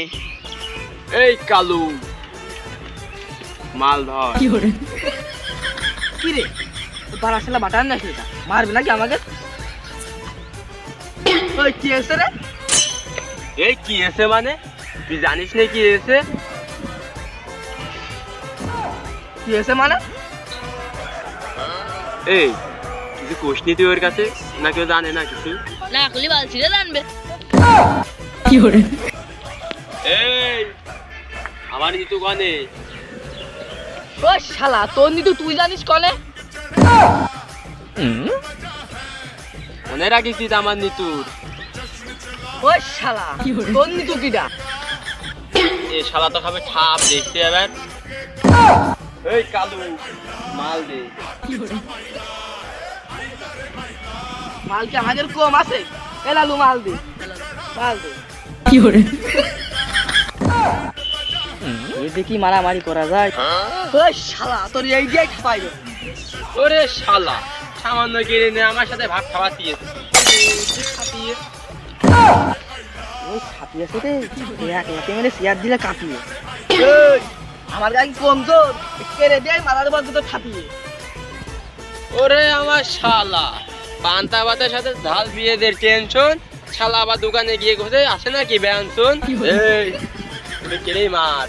এই কালু মাল ধর। কি রে পাড়া শালা বাটান না সেটা মারবে নাকি আমাকে? ওই কি এসে রে? এই কি এসে মানে তুই জানিস না কি এসে? কি এসে মানে? এই কিছু কোশনি তুই ওর কাছে না কেউ জানে না কিছু? না খুলি বলছি রে জানবে। এই আমার নিতু গনে ওই শালা তোর নিতু তুই জানিস কনে? মনে রাখিস আমার নিতুর। ওই শালা তোর নিতু কিডা? এই শালা তো খাবে ঠাপ দেখতে এবার। এই কালু মাল দে। মাল কি আমাদের কম আছে? এ লালু মাল দে, মাল দে। দেখি মারামারি করা যায়। ওই শালা তোর এই দিয়ে খাপাই রে। ওরে শালা সামান্য কেড়ে নে আমার সাথে ভাগ খাওয়াতি খাপিয়ে। ওই খাপিয়েছে রে, এক লাখে মেরে শেয়ার দিলে কাঁপিয়ে। এই আমার গায়ে কমজোর, কেড়ে দেয় মারার বদলে তো খাপিয়ে। ওরে আমার শালা পান্তা ভাতের সাথে ঝাল বিয়েদের টেনশন, শালা আবার দোকানে গিয়ে ঘষে আসে নাকি বেআনশন। এই ওরে কেড়েই মার।